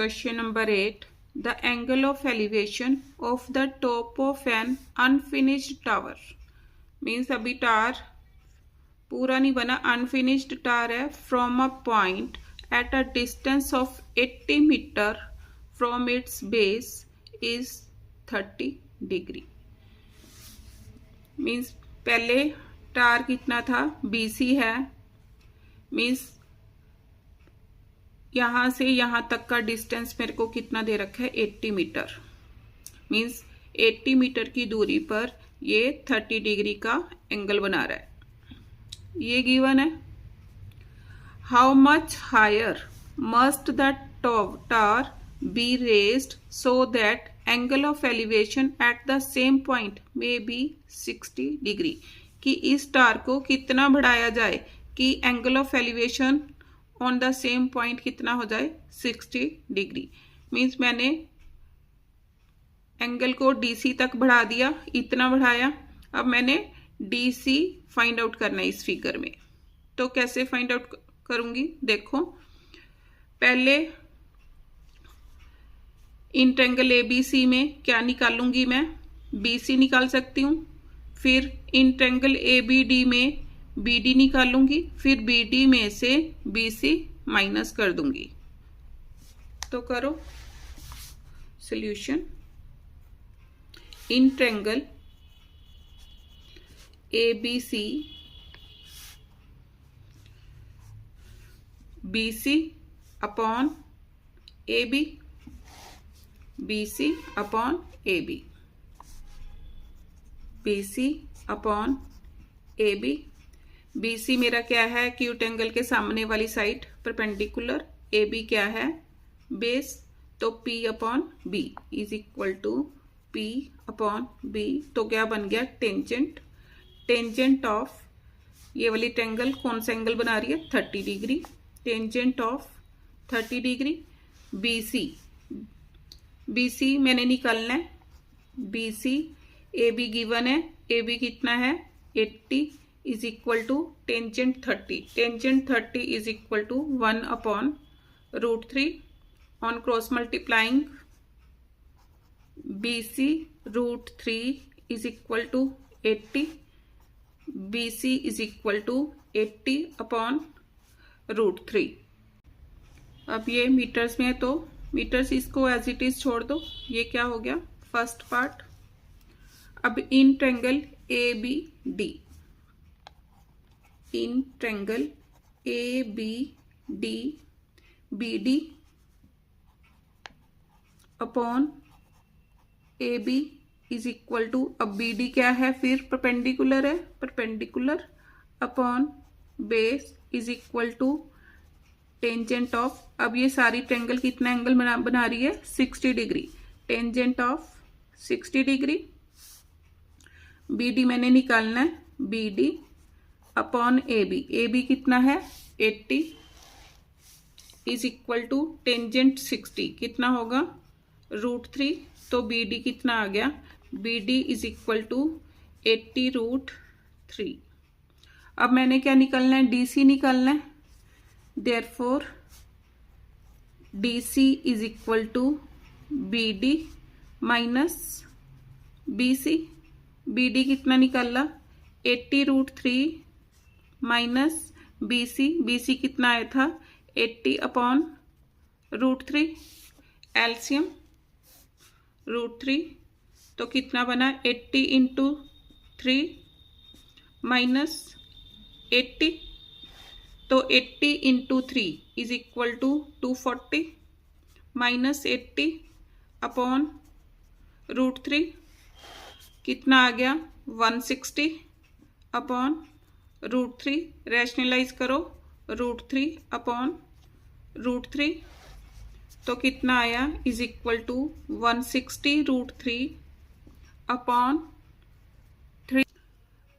Question number 8. The angle of elevation of the top of an unfinished tower. Means अभी tower पूरा नहीं बना, unfinished tower है. From a point at a distance of 80 metre from its base is 30 degree. Means पहले tower कितना था, BC है. Means यहाँ से यहाँ तक का डिस्टेंस मेरे को कितना दे रखा है, 80 मीटर. मीन्स 80 मीटर की दूरी पर ये 30 डिग्री का एंगल बना रहा है. ये गिवन है. How much higher must the tower be raised so that angle of elevation at the same point may be 60 degree. कि इस टावर को कितना बढ़ाया जाए कि angle of elevation on the same point कितना हो जाए, 60 डिग्री. मीन्स मैंने एंगल को DC तक बढ़ा दिया, इतना बढ़ाया. अब मैंने DC फाइंड आउट करना है इस फिगर में. तो कैसे फाइंड आउट करूंगी, देखो. पहले इन ट्रायंगल ABC में क्या निकालूंगी मैं, BC निकाल सकती हूँ. फिर इन ट्रायंगल ABD में BD निकालूंगी. फिर BD में से BC माइनस कर दूंगी. तो करो सॉल्यूशन. इन triangle ABC BC upon AB, BC upon AB, BC upon AB. BC मेरा क्या है, एक्यूट एंगल के सामने वाली साइड परपेंडिकुलर. AB क्या है, बेस. तो P upon B is equal to P upon B. तो क्या बन गया, टेंजेंट. टेंजेंट ऑफ ये वाली ट्रायंगल कौन सा एंगल बना रही है, 30 degree. Tangent of 30 degree. BC मैंने निकालना है. BC AB गिवन है. AB कितना है, 80 is equal to tangent 30. Tangent 30 is equal to 1 upon √3. On cross multiplying BC √3 is equal to 80. BC is equal to 80 upon √3. अब ये मीटर्स में है तो मीटर्स इसको एज इट इज छोड़ दो. ये क्या हो गया, फर्स्ट पार्ट. अब in triangle ABD, in triangle ABD BD upon AB is equal to, अब BD क्या है, फिर परपेंडिकुलर है, perpendicular upon base is equal to tangent of. अब ये सारी ट्रायंगल कितना एंगल बना रही है, 60 degree. Tangent of 60 degree. BD मैंने निकालना है, BD अपॉन AB. AB कितना है, 80 इज इक्वल टू टेंजेंट 60 कितना होगा, √3. तो BD कितना आ गया, BD इज इक्वल टू 80 √3. अब मैंने क्या निकालना है, DC निकालना है. Therefore DC is equal to BD minus BC. BD कितना निकाला, 80 √3 माइनस BC. BC कितना आया था, 80 अपॉन √3. एलसीएम √3. तो कितना बना, 80 इंटू 3 माइनस 80. तो 80 into 3 is equal to 240 minus 80 upon √3 कितना आ गया, 160 अपॉन √3. रैशनलाइज करो, √3 अपॉन √3. तो कितना आया, इज इक्वल टू 160 √3 अपॉन 3.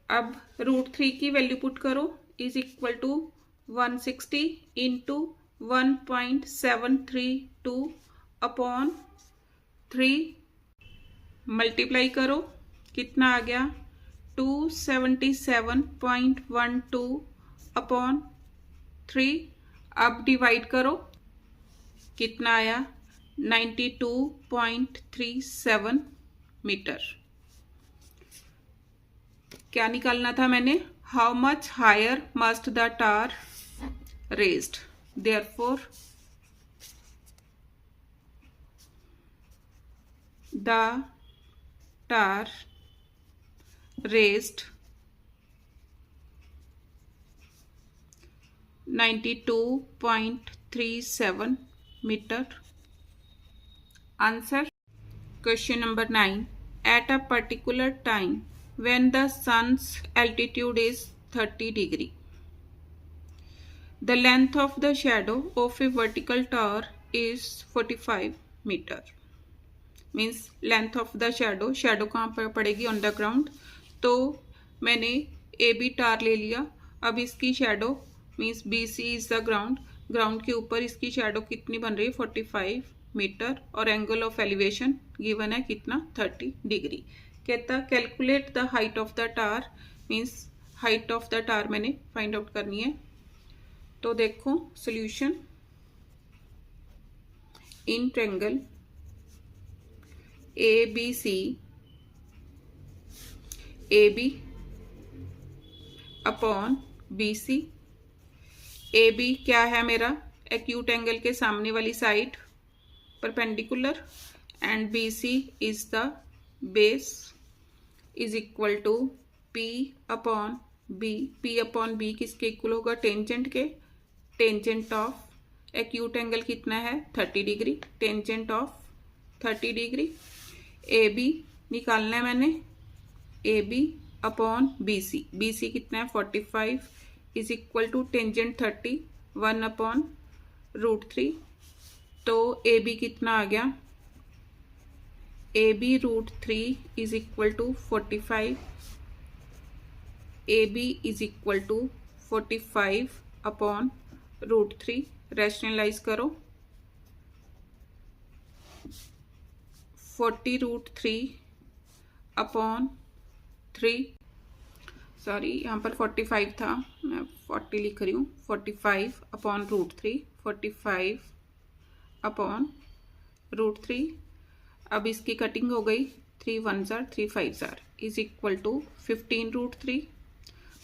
अब √3 की वैल्यू पुट करो, is equal to 160 into 1.732 upon 3. Multiply करो, कितना आ गया, 277.12 अपॉन 3. अब डिवाइड करो, कितना आया, 92.37 मीटर। क्या निकालना था मैंने? How much higher must the tower raised, therefore the tower raised 92.37 meter. Answer. Question number 9. At a particular time when the sun's altitude is 30 degree, the length of the shadow of a vertical tower is 45 meter. Means length of the shadow, shadow कहाँ पर पड़ेगी? on the ground. तो मैंने AB टार ले लिया। अब इसकी shadow means BC is the ground, ground के ऊपर इसकी शेडो कितनी बन रही है? 45 मीटर। और एंगल ऑफ एलिवेशन गिवन है कितना? 30 डिग्री। कहता calculate the height of the tower, means height of the tower मैंने फाइंड आउट करनी है। तो देखो solution, in triangle ABC, AB upon BC। AB क्या है मेरा? एक्यूट एंगल के सामने वाली side perpendicular, and BC is the base, is equal to P upon B। P upon B किसके इक्वल होगा? टेंजेंट के। टेंजेंट ऑफ एक्यूट एंगल कितना है? 30 degree. Tangent of 30 degree. AB निकालना है मैंने, AB अपॉन BC। BC कितना है? 45 is equal to tangent 30, 1 upon √3। तो AB कितना आ गया? AB √3 is equal to 45। AB is equal to 45 upon √3। Rationalise करो, 40√3 अपॉन 3, सॉरी यहाँ पर 45 था, मैं 40 लिख रही हूँ। 45 अपॉन √3, 45 अपॉन √3। अब इसकी कटिंग हो गई, 3 1 जार 3 5 जार इज इक्वल टू 15√3।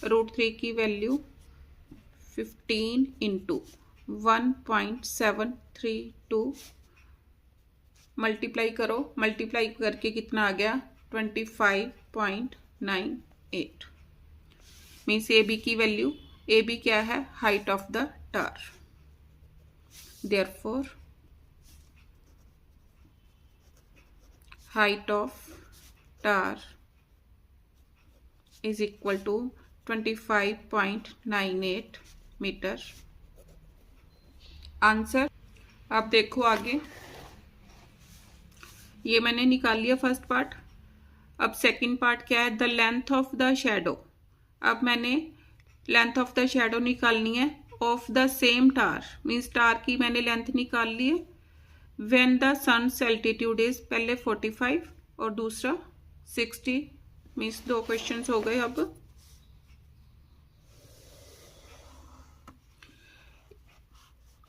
√3 की वैल्यू 15 इंटू 1.732, मल्टीप्लाई करो, मल्टीप्लाई करके कितना आ गया? 25.98। मीन्स AB की वैल्यू, AB क्या है? Height of the tower. Therefore height of tower is equal to 25.98 metre. Answer. अब देखो आगे, ये मैंने निकाल लिया फर्स्ट पार्ट। अब सेकंड पार्ट क्या है? The length of the shadow. अब मैंने लेंथ ऑफ द शैडो निकालनी है of the same tower, means tower की मैंने लेंथ निकाल ली है। When the sun's altitude is, पहले 45 और दूसरा 60, मीन्स 2 क्वेश्चंस हो गए। अब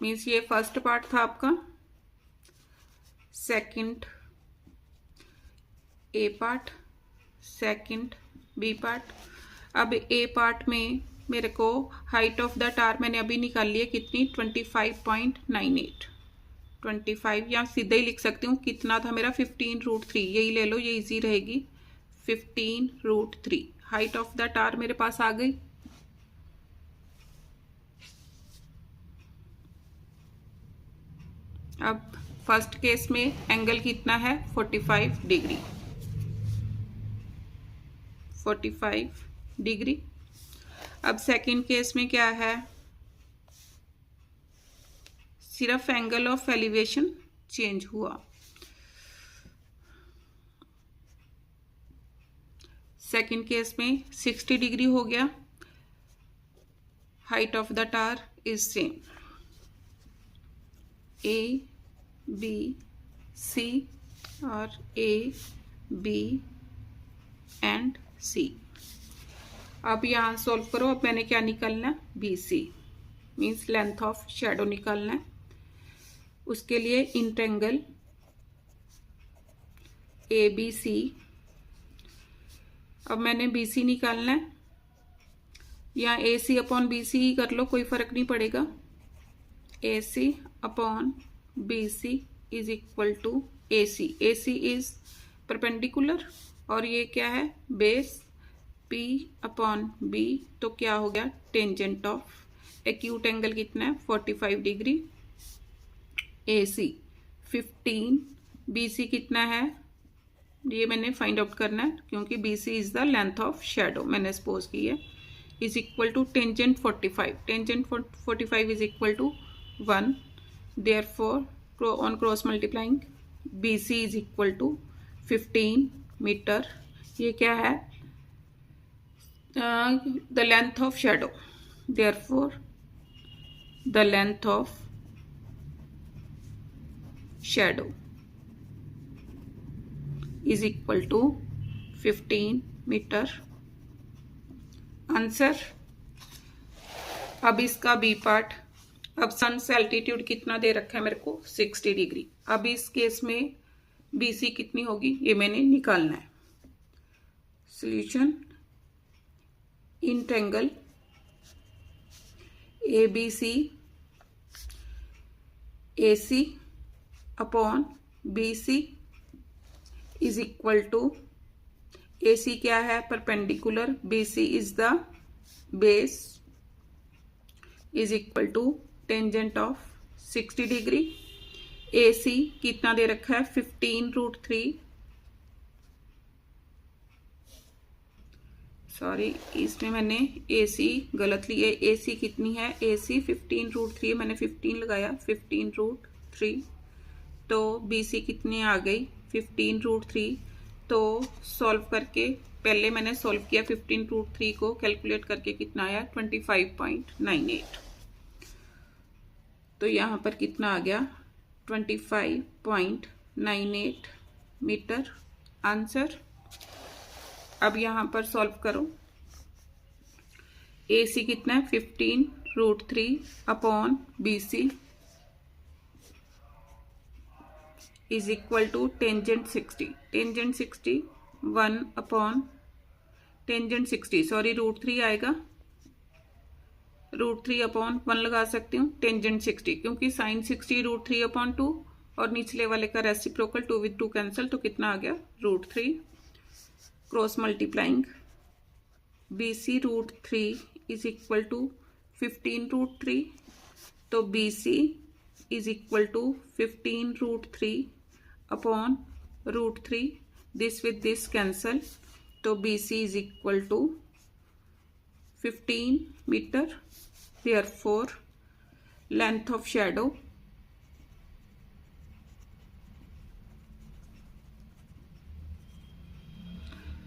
मीन्स ये फर्स्ट पार्ट था आपका, second A part, second B part. अब A पार्ट में मेरे को हाइट ऑफ द टार मैंने अभी निकाल ली है कितनी? 25.98। 25 या सीधा ही लिख सकती हूँ, कितना था मेरा? 15√3, यही ले लो, ये इजी रहेगी। 15√3 हाइट ऑफ द टार मेरे पास आ गई। अब फर्स्ट केस में एंगल कितना है? 45 डिग्री, 45 डिग्री। अब सेकंड केस में क्या है? सिर्फ एंगल ऑफ एलिवेशन चेंज हुआ। सेकंड केस में 60 डिग्री हो गया। Height of the tar is same, A B C और A B एंड C। अब यहाँ सॉल्व करो। अब मैंने क्या निकालना है? BC, means length of shadow निकालना है। उसके लिए इंटेंगल ABC। अब मैंने BC निकालना है, या AC अपॉन BC ही कर लो, कोई फर्क नहीं पड़ेगा। AC upon BC is equal to AC। AC is perpendicular और ये क्या है, बेस। P अपॉन B तो क्या हो गया, टेंजेंट ऑफ एक्यूट एंगल कितना है, 45 डिग्री। AC 15, BC कितना है, ये मैंने फाइंड आउट करना है क्योंकि BC is the length of shadow, मैंने सपोज की है। Is equal to tangent 45, tangent 45 is equal to 1। Therefore on cross multiplying BC is equal to 15 metre. ये क्या है, the length of shadow. Therefore the length of shadow is equal to 15 metre. Answer. अब इसका B part, अब सन से altitude कितना दे रखा है मेरे को, 60 डिग्री। अब इस केस में BC कितनी होगी ये मैंने निकालना है। Solution, in triangle ABC AC upon BC is equal to, AC क्या है, perpendicular, BC is the base, is equal to tangent of 60 degree. AC कितना दे रखा है, 15√3। सॉरी, इसमें मैंने AC गलत ली है। AC कितनी है, AC 15√3, मैंने 15 लगाया, 15√3। तो BC कितनी आ गई, 15√3। तो सॉल्व करके, पहले मैंने सॉल्व किया 15√3 को, कैलकुलेट करके कितना आया, 25.98। तो यहाँ पर कितना आ गया, 25.98 मीटर। आंसर। अब यहाँ पर सॉल्व करो। AC कितना है, 15√3 upon BC is equal to tangent 60, tangent 60 1 upon tangent 60, sorry √3 आएगा, √3 अपॉन 1 लगा सकती हूँ, टेंजेंट 60, क्योंकि साइन 60 √3 अपॉन 2 और निचले वाले का रेसिप्रोकल 2 with 2 कैंसिल, तो कितना आ गया, √3। Cross multiplying BC √3 is equal to 15√3, तो BC is equal to 15√3 upon √3, this with this cancel, तो BC is equal to 15 metre. Therefore length of shadow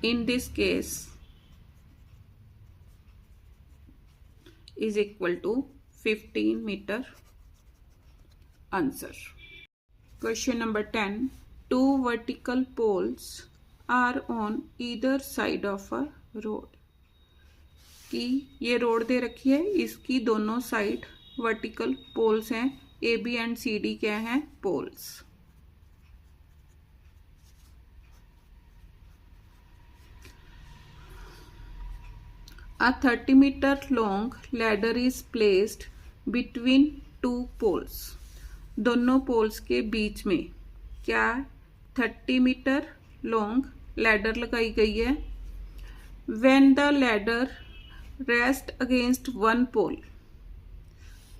in this case is equal to 15 meter. Answer. Question number 10. Two vertical poles are on either side of a road. कि ये road दे रखी है, इसकी दोनों side vertical poles हैं, AB and CD क्या हैं, poles. A 30 meter long ladder is placed between two poles. दोनों पोल्स के बीच में क्या 30 मीटर लॉन्ग लैडर लगाई गई है। When the ladder rests against one pole,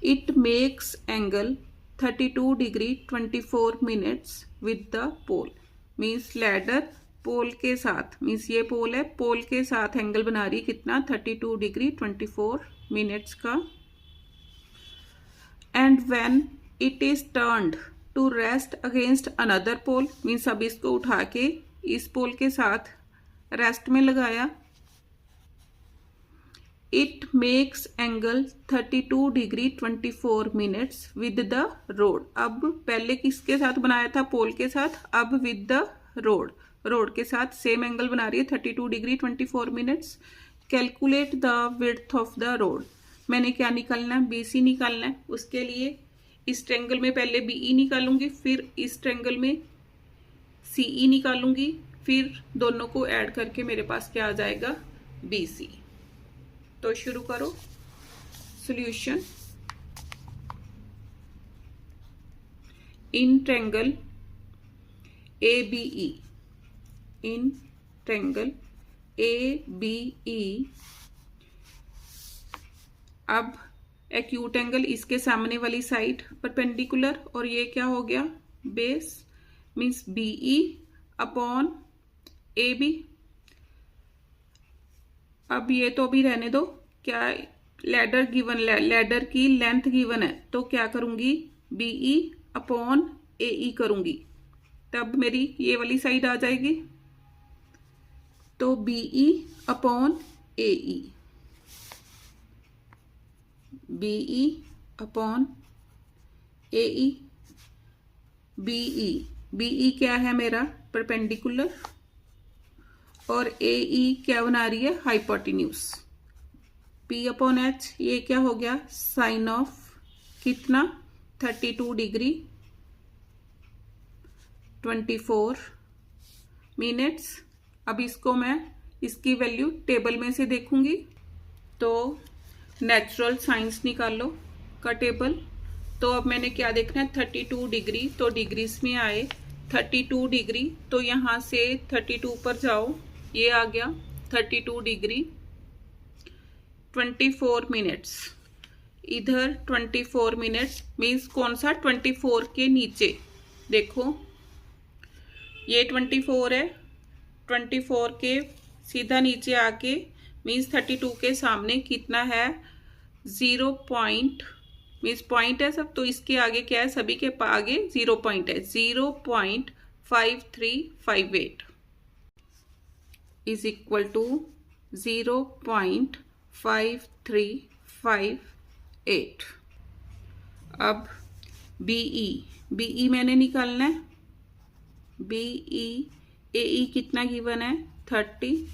it makes angle 32 degree 24 minutes with the pole. Means ladder पोल के साथ, means ये पोल है, पोल के साथ एंगल बना रही कितना, 32 डिग्री 24 मिनट्स का। And when it is turned to rest against another pole, means अब इसको उठा के इस पोल के साथ रेस्ट में लगाया, it makes angle 32 degree 24 minutes with the road. अब पहले किसके साथ बनाया था, पोल के साथ, अब विद द रोड, रोड के साथ सेम एंगल बना रही है 32 degree 24 minutes. Calculate the width of the road. मैंने क्या निकालना है, BC निकालना है। उसके लिए इस ट्रायंगल में पहले BE निकालूंगी, फिर इस ट्रायंगल में CE निकालूंगी, फिर दोनों को ऐड करके मेरे पास क्या आ जाएगा, BC। तो शुरू करो solution. In triangle ABE, in triangle ABE, अब एक्यूट एंगल इसके सामने वाली साइड परपेंडिकुलर, और ये क्या हो गया, base, means BE upon AB। अब ये तो अभी रहने दो, क्या लैडर गिवन, लैडर की लेंथ गिवन है, तो क्या करूंगी, BE अपॉन AE करूंगी, तब मेरी ये वाली साइड आ जाएगी। तो BE upon AE, BE upon AE, BE क्या है मेरा, परपेंडिकुलर, और AE क्या बना रही है, हाइपोटेन्यूज। P अपॉन H, ये क्या हो गया, साइन ऑफ कितना, 32 डिग्री 24 मिनट्स। अब इसको मैं, इसकी वैल्यू टेबल में से देखूंगी, तो नेचुरल साइंस निकालो का टेबल। तो अब मैंने क्या देखना है, 32 डिग्री, तो डिग्रीज में आए 32 डिग्री, तो यहाँ से 32 पर जाओ, ये आ गया 32 डिग्री 24 मिनट्स, इधर 24 मिनट्स, मीन्स कौन सा, 24 के नीचे देखो, ये 24 है, 24 के सीधा नीचे आके, मीन्स 32 के सामने कितना है, 0 पॉइंट, मीन्स पॉइंट है सब, तो इसके आगे क्या है, सभी के आगे 0 पॉइंट है, 0.5358 इज इक्वल टू 0.5358। अब BE मैंने निकालना है, BE AE कितना गिवन है, 30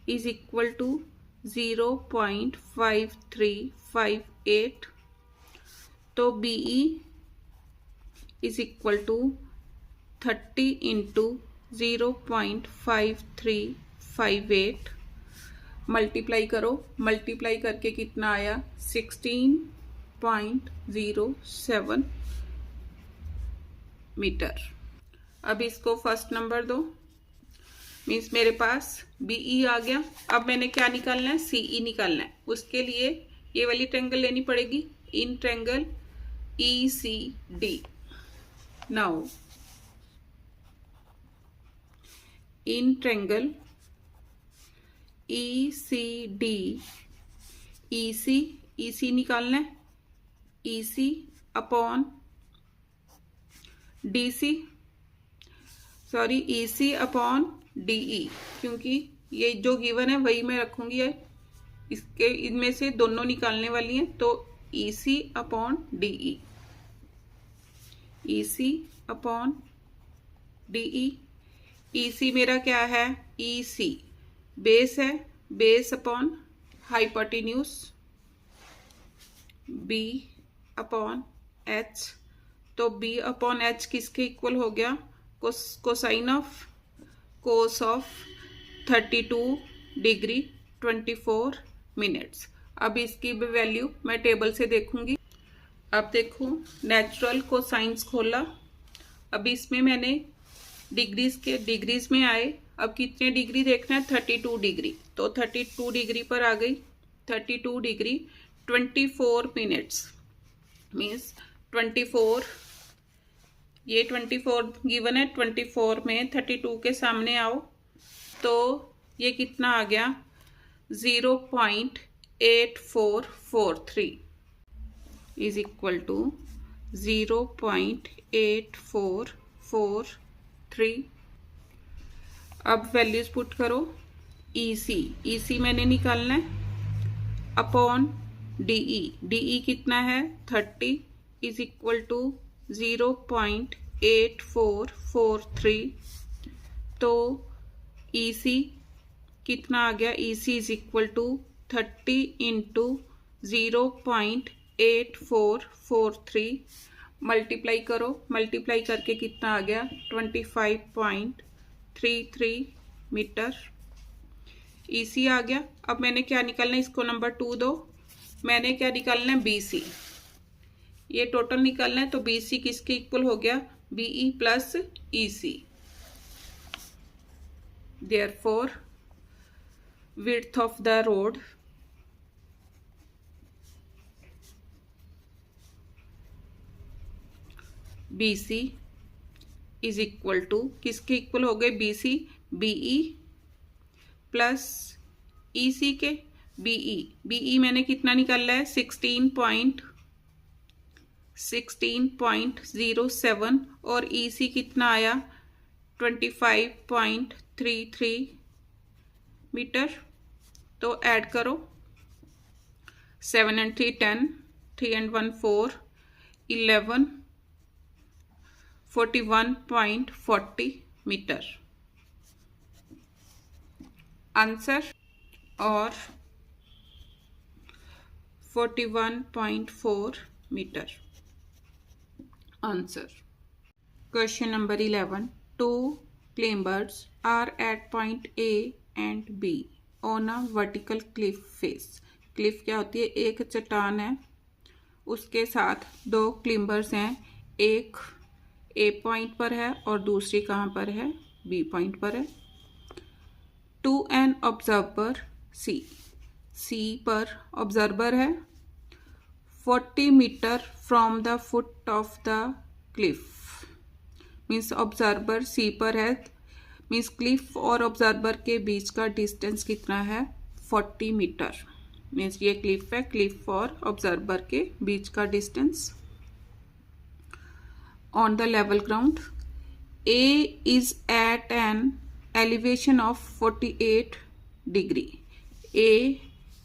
इज इक्वल टू 0.5358, तो BE is equal to 30 into 0.5358, multiply करो, मल्टीप्लाई करके कितना आया, 16.07 मीटर। अब इसको फर्स्ट नंबर दो, मीन्स मेरे पास BE आ गया। अब मैंने क्या निकालना है, CE निकालना है, उसके लिए ये वाली ट्रायंगल लेनी पड़ेगी, in triangle ECD। Now in triangle ECD, EC निकालना है, EC upon DC, sorry EC upon DE, क्योंकि ये जो गिवन है वही मैं रखूंगी, इसके इनमें से दोनों निकालने वाली हैं, तो EC upon DE, EC upon DE। EC मेरा क्या है, EC बेस है, base upon hypotenuse, B upon H, तो B अपॉन H किसके इक्वल हो गया, cosine of cos of 32 degree 24 minutes. अब इसकी भी वैल्यू मैं टेबल से देखूंगी। अब देखो, नेचुरल कोसाइंस खोला, अब इसमें मैंने डिग्रीज में आए, अब कितने डिग्री देखना है, 32 डिग्री, तो 32 डिग्री पर आ गई, 32 डिग्री 24 मिनट्स, मीन्स 24, ये 24 गिवन है, 24 में 32 के सामने आओ, तो ये कितना आ गया, 0.8443 इज इक्वल टू 0.8443। अब वैल्यूज पुट करो, EC मैंने निकालना है, अपॉन DE कितना है, 30 इज इक्वल टू 0.8443, तो EC कितना आ गया, EC is equal to 30 into 0.8443 multiply करो, मल्टीप्लाई करके कितना आ गया 25.33 मीटर। ईसी आ गया। अब मैंने क्या निकालना है, इसको नंबर 2 दो, मैंने क्या निकालना है बीसी, ये टोटल निकालना है। तो बीसी किसके इक्वल हो गया, B E plus E C. Therefore width of the road BC is equal to, किसके इक्वल हो गए BC, BE प्लस EC के BE मैंने कितना निकाला है 16.07 और EC कितना आया 25.33 मीटर। तो ऐड करो 7 and 3 10, 3 and 1 4, 11, 41.40 मीटर आंसर, और 41.4 metre answer. Question number 11, 2 climbers are at point A and B on a vertical cliff face। Cliff क्या होती है, एक चट्टान है, उसके साथ 2 क्लिम्बर्स हैं, एक A पॉइंट पर है और दूसरी कहाँ पर है, B पॉइंट पर है। टू एन ऑब्जर्वर C पर ऑब्जर्वर है 40 metre from the foot of the cliff, means observer C पर है, मीन्स क्लिफ और ऑब्जर्वर के बीच का डिस्टेंस कितना है 40 मीटर। मीन्स ये क्लिफ है, क्लिफ और ऑब्जर्वर के बीच का distance. On the level ground A is at an elevation of 48 degree. A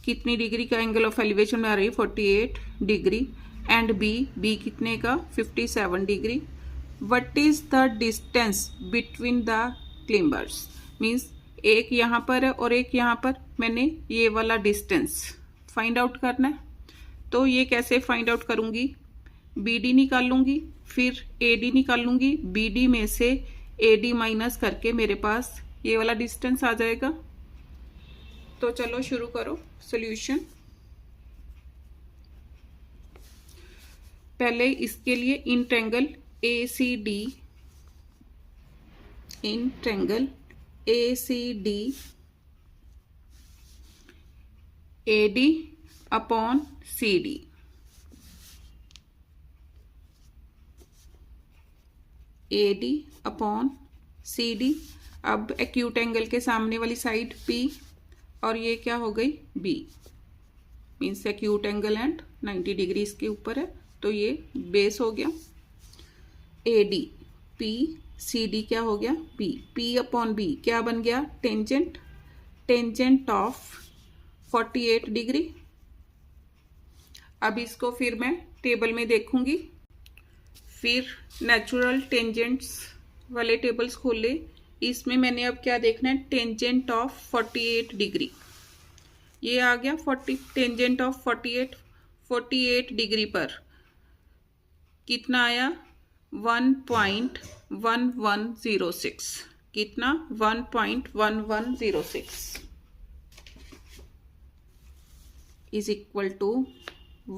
कितनी डिग्री का एंगल ऑफ एलिवेशन में आ रही है 48 डिग्री, एंड B कितने का 57 degree. What is the distance between the climbers, means एक यहाँ पर है और एक यहाँ पर, मैंने ये वाला डिस्टेंस फाइंड आउट करना है। तो ये कैसे फाइंड आउट करूँगी, BD निकाल लूँगी, फिर AD निकाल लूँगी, BD में से AD माइनस करके मेरे पास ये वाला डिस्टेंस आ जाएगा। तो चलो शुरू करो सॉल्यूशन। पहले इसके लिए in triangle ACD, in triangle ACD AD upon CD, AD upon CD। अब एक्यूट एंगल के सामने वाली साइड P और ये क्या हो गई B, means acute angle and 90 degree इसके ऊपर है, तो ये बेस हो गया। AD P CD क्या हो गया P अपॉन B क्या बन गया टेंजेंट, टेंजेंट ऑफ 48 डिग्री। अब इसको फिर मैं टेबल में देखूंगी, फिर नेचुरल टेंजेंट्स वाले टेबल्स खोले, इसमें मैंने अब क्या देखना है टेंजेंट ऑफ 48 डिग्री। ये आ गया 40 टेंजेंट ऑफ 48 डिग्री पर कितना आया 1.1106, कितना 1.1106 इज इक्वल टू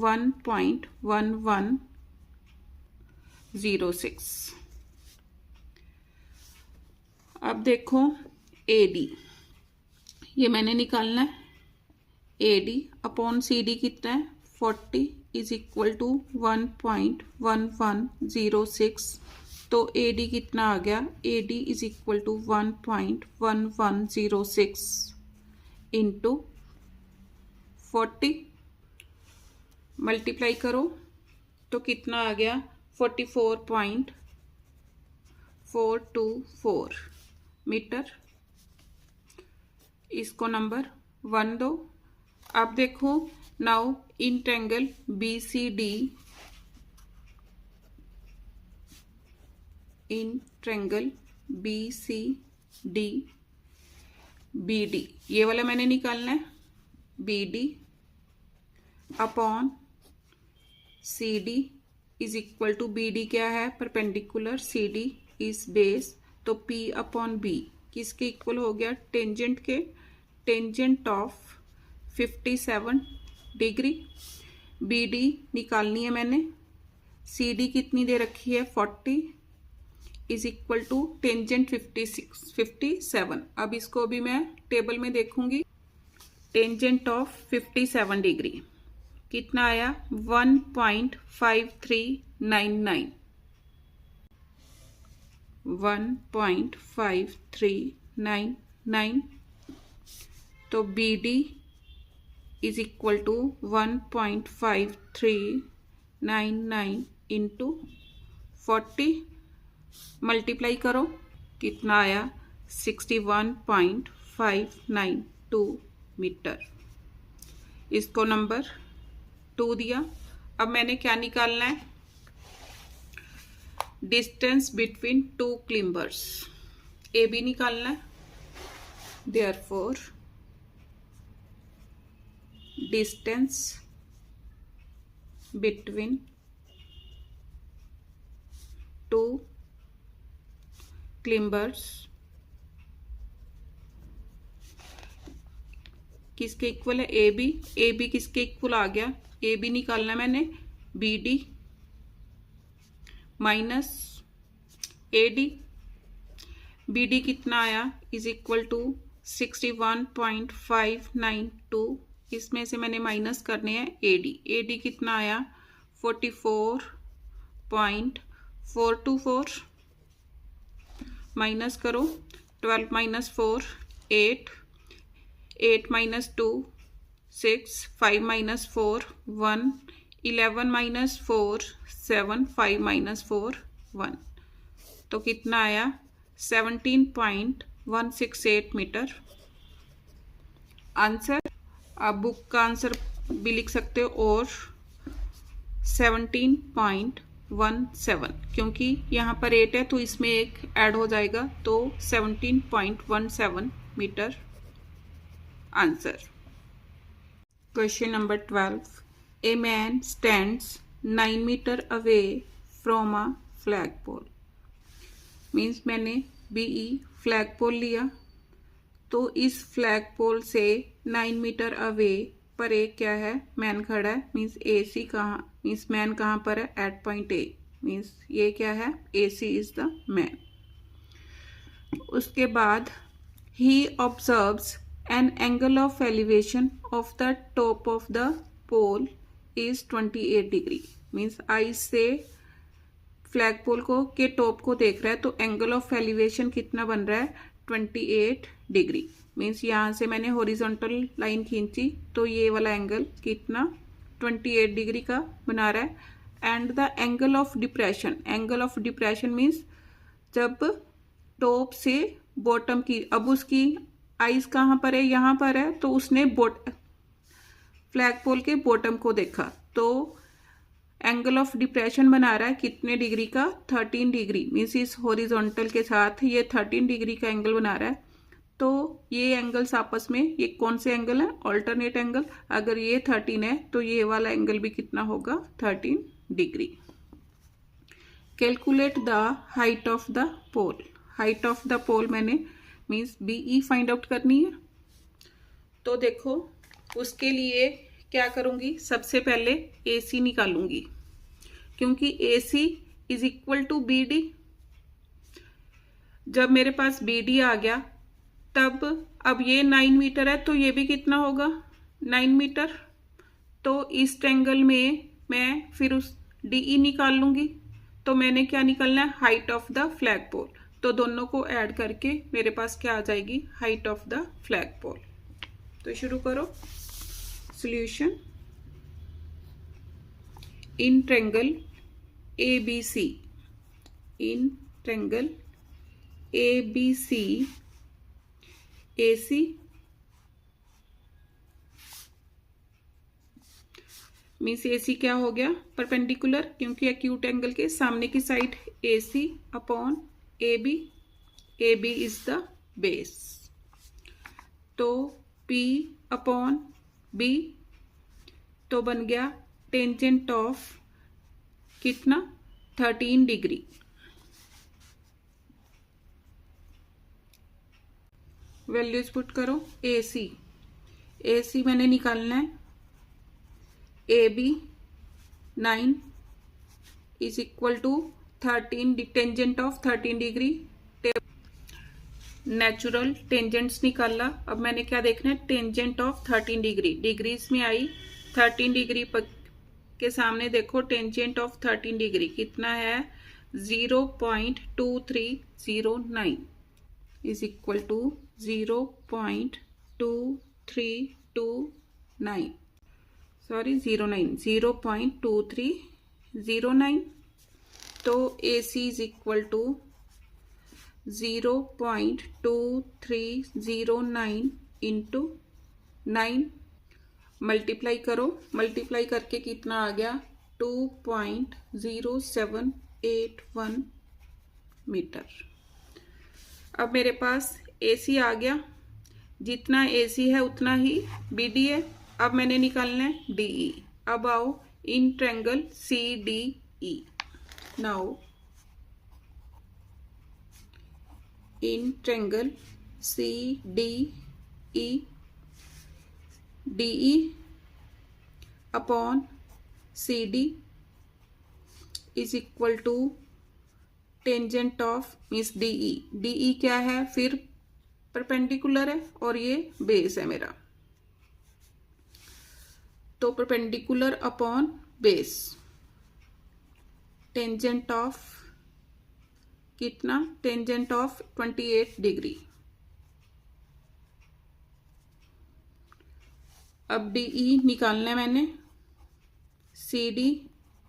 1.1106। अब देखो AD, ये मैंने निकालना है, AD अपॉन CD कितना है 40 इज इक्वल टू 1.1106। तो AD कितना आ गया, AD is equal to 1.1106 into 40, multiply करो तो कितना आ गया 44.424 मीटर। इसको नंबर 1 दो। अब देखो now in triangle BCD, in triangle BCD BD, ये वाला मैंने निकालना है BD upon CD is equal to B D क्या है, perpendicular, C D is base, तो पी अपॉन बी किसके इक्वल हो गया, टेंजेंट के, tangent of 57 degree. B D निकालनी है मैंने, सी डी कितनी दे रखी है 40 इज इक्वल टू टेंजेंट 57। अब इसको भी मैं टेबल में देखूंगी। टेंजेंट ऑफ 57 डिग्री कितना आया 1.5399, 1.5399। तो B D is equal to 1.5399 into 40, multiply करो, कितना आया 61.592 मीटर। इसको नंबर 2 दिया। अब मैंने क्या निकालना है, distance between two climbers, A B निकालना है। Therefore distance between two climbers किसके इक्वल है, ए बी किसके इक्वल आ गया, ए बी निकालना है मैंने, B D minus A D, B D कितना आया इज इक्वल टू 61.592, इसमें से मैंने माइनस करने हैं ए डी कितना आया 44.424, माइनस करो, 12 minus 4 8, 8 minus 2 6, 5 minus 4 1, 11 minus 4 7, 5 minus 4 1, तो कितना आया 17.168 मीटर आंसर। आप बुक का आंसर भी लिख सकते हो और 17.17, क्योंकि यहाँ पर 8 है तो इसमें एक ऐड हो जाएगा, तो 17.17 metre answer. Question number 12, a man stands 9 metre away from a flag pole. Means मैंने बीई फ्लैग पोल लिया, तो इस फ्लैग पोल से 9 मीटर अवे पर एक क्या है, मैन खड़ा है। मीन्स ए सी कहाँ, मीन्स मैन कहाँ पर है, एट पॉइंट ए, मीन्स ये क्या है, A C is the man. उसके बाद ही observes an angle of elevation of the top of the pole is 28 degree. Means I say flag पोल को के टॉप को देख रहा है, तो एंगल ऑफ एलिवेशन कितना बन रहा है 28 डिग्री। मीन्स यहाँ से मैंने हॉरिजॉन्टल लाइन खींची, तो ये वाला एंगल कितना 28 डिग्री का बना रहा है। And the angle of depression, angle of depression means जब टॉप से बॉटम की, अब उसकी आइज कहाँ पर है, यहाँ पर है, तो उसने फ्लैग पोल के बॉटम को देखा, तो एंगल ऑफ डिप्रेशन बना रहा है कितने डिग्री का 13 डिग्री। मीन्स इस हॉरिजॉन्टल के साथ ये 13 डिग्री का एंगल बना रहा है। तो ये एंगल्स आपस में, ये कौन से एंगल है, ऑल्टरनेट एंगल। अगर ये 13 है तो ये वाला एंगल भी कितना होगा 13 degree. Calculate the height of the pole, height of the pole मैंने मीन्स बीई फाइंड आउट करनी है। तो देखो उसके लिए क्या करूंगी, सबसे पहले ए सी निकालूंगी, क्योंकि A C is equal to B D. जब मेरे पास बी डी आ गया, तब अब ये 9 मीटर है, तो ये भी कितना होगा 9 मीटर। तो इस ट्रायंगल में मैं फिर उस डीई निकाल लूंगी। तो मैंने क्या निकालना है, हाइट ऑफ द फ्लैग पोल। तो दोनों को ऐड करके मेरे पास क्या आ जाएगी, हाइट ऑफ द फ्लैग पोल। तो शुरू करो सॉल्यूशन। इन ट्रायंगल ABC, इन triangle ABC AC means AC क्या हो गया परपेंडिकुलर, क्योंकि एक्यूट एंगल के सामने की side AC upon AB, AB is the base. तो P अपॉन B तो बन गया टेंजेंट ऑफ कितना 13 डिग्री। वैल्यूज पुट करो। ए सी मैंने निकालना है। A B 9 is equal to 13 tangent of 13 degree. Natural tangents निकाला। अब मैंने क्या देखना है, टेंजेंट ऑफ 13 डिग्री। डिग्रीज में आई 13 डिग्री के सामने देखो टेंजेंट ऑफ 13 डिग्री कितना है 0.2309 इज इक्वल टू 0.2329 सॉरी 0.2309। तो A C is equal to 0.2309 into 9 multiply करो। मल्टीप्लाई करके कितना आ गया 2.0781 मीटर। अब मेरे पास AC आ गया। जितना AC है उतना ही BD है। अब मैंने निकालना है DE। अब आओ in triangle CDE। Now in triangle CDE, DE upon CD is equal to tangent of means DE। DE क्या है, फिर परपेंडिकुलर है और ये बेस है मेरा, तो perpendicular upon base. Tangent of कितना, टेंजेंट ऑफ 28 डिग्री। अब DE निकालना है मैंने, CD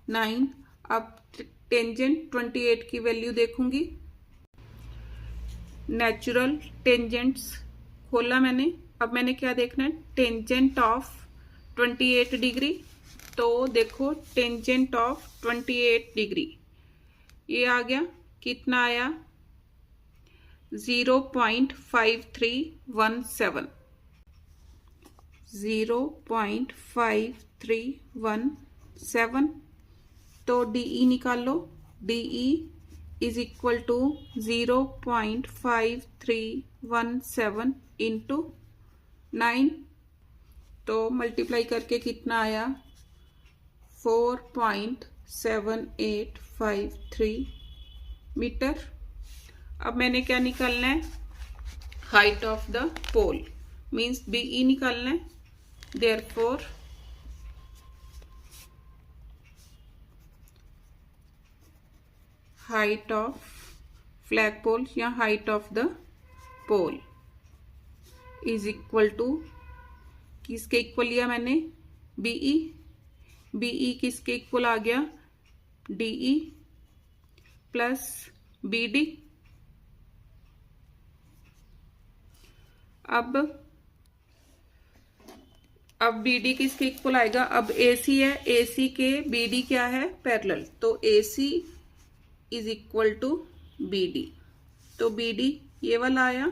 9। अब टेंजेंट 28 की वैल्यू देखूंगी। नेचुरल टेंजेंट्स खोला मैंने। अब मैंने क्या देखना है, टेंजेंट ऑफ 28 डिग्री। तो देखो टेंजेंट ऑफ 28 डिग्री ये आ गया, कितना आया 0.5317 0.5317। तो DE निकाल लो। DE is equal to 0.5317 into 9। तो मल्टीप्लाई करके कितना आया 4.7853 मीटर। अब मैंने क्या निकालना है, height of the pole means BE निकालना है। Therefore height of flag pole या height of the pole is equal to, किसके इक्वल लिया मैंने, BE। BE किसके इक्वल आ गया, DE प्लस BD। अब BD किसके इक्वल आएगा, अब AC है, AC के BD क्या है, पैरेलल। तो AC is equal to BD। तो BD ये वाला आया।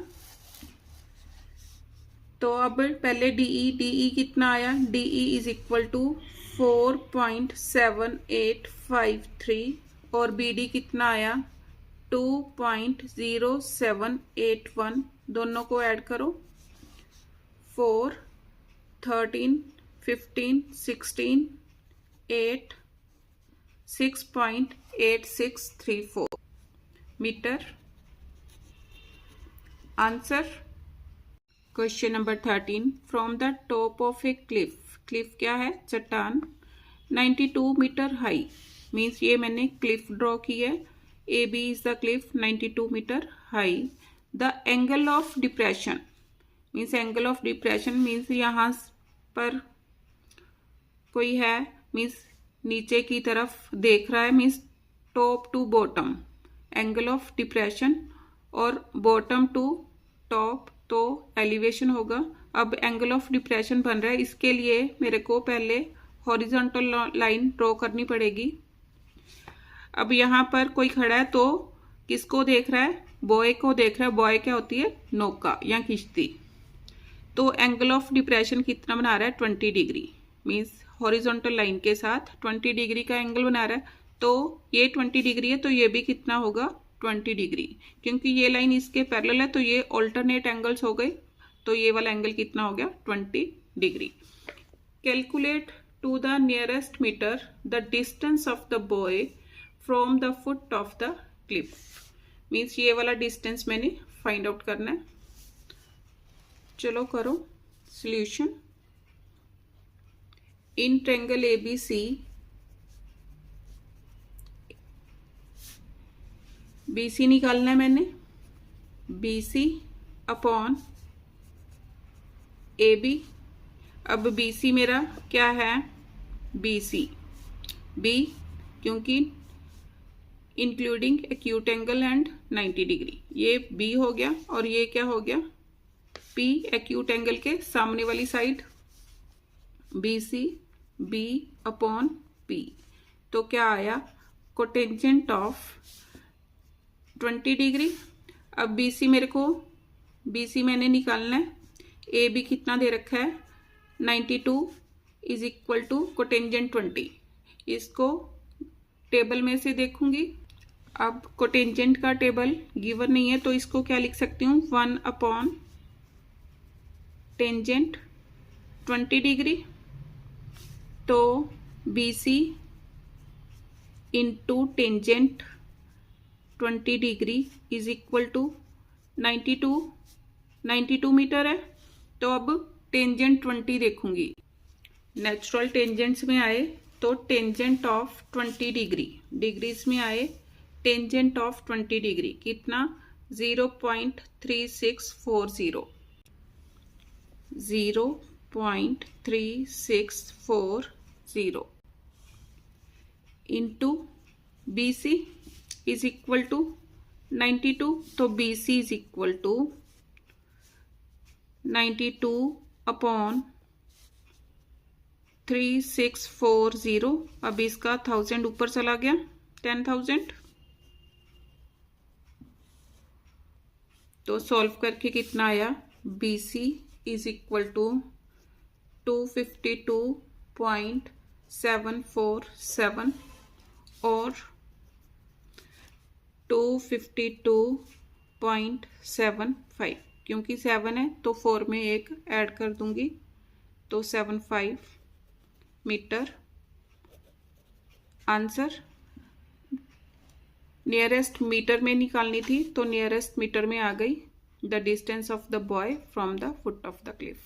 तो अब पहले DE कितना आया, DE इज इक्वल टू 4.7853 और BD कितना आया 2.0781। दोनों को ऐड करो, 4, 13, 15, 16, 8, 6.8634 metre. Answer question number 13। From the top of a cliff, cliff क्या है, चट्टान, 92 मीटर हाई मीन्स ये मैंने क्लिफ ड्रॉ की है। AB is the cliff 92 metre high. The angle of depression means, angle of depression means यहाँ पर कोई है मीन्स नीचे की तरफ देख रहा है means top to bottom angle of depression, और बॉटम टू टॉप तो एलिवेशन होगा। अब एंगल ऑफ डिप्रेशन बन रहा है, इसके लिए मेरे को पहले हॉरिजॉन्टल लाइन ड्रॉ करनी पड़ेगी। अब यहाँ पर कोई खड़ा है तो किसको देख रहा है, बॉय को देख रहा है। बॉय क्या होती है, नौका या किश्ती। तो एंगल ऑफ डिप्रेशन कितना बना रहा है 20 डिग्री मीन्स हॉरिजॉन्टल लाइन के साथ 20 डिग्री का एंगल बना रहा है। तो ये 20 डिग्री है, तो ये भी कितना होगा 20 डिग्री, क्योंकि ये लाइन इसके पैरेलल है, तो ये ऑल्टरनेट एंगल्स हो गए, तो ये वाला एंगल कितना हो गया 20 degree. Calculate to the nearest metre the distance of the boy from the foot of the cliff. Means ये वाला डिस्टेंस मैंने फाइंड आउट करना है। चलो करो सॉल्यूशन। इन ट्रायंगल ABC BC निकालना है मैंने, BC अपॉन AB। अब BC मेरा क्या है BC, B क्योंकि including acute angle and 90 degree, ये B हो गया, और ये क्या हो गया P एक्यूट एंगल के सामने वाली side, BC B upon P। तो क्या आया कोटेंजेंट ऑफ 20 डिग्री। अब BC मेरे को BC मैंने निकालना है, AB कितना दे रखा है 92 इज इक्वल टू कोटेंजेंट 20। इसको टेबल में से देखूंगी। अब कोटेंजेंट का टेबल गिवन नहीं है, तो इसको क्या लिख सकती हूँ 1 अपॉन टेंजेंट 20 डिग्री। तो BC into tangent 20 degree is equal to 92 metre है। तो अब टेंजेंट 20 देखूंगी, नेचुरल टेंजेंट्स में आए तो टेंजेंट ऑफ 20 डिग्री, डिग्रीज में आए टेंजेंट ऑफ 20 डिग्री कितना 0.3640, 0.3640 into BC is equal to 92। तो BC is equal to 92 upon 3640। अब इसका 1000 ऊपर चला गया, 10,000। तो सॉल्व करके कितना आया BC इज इक्वल टू 252.747 और 252.75, क्योंकि 7 है तो 4 में एक ऐड कर दूंगी, तो 75 मीटर। आंसर नियरेस्ट मीटर में निकालनी थी, तो नियरेस्ट मीटर में आ गई the distance of the boy from the foot of the Cliff.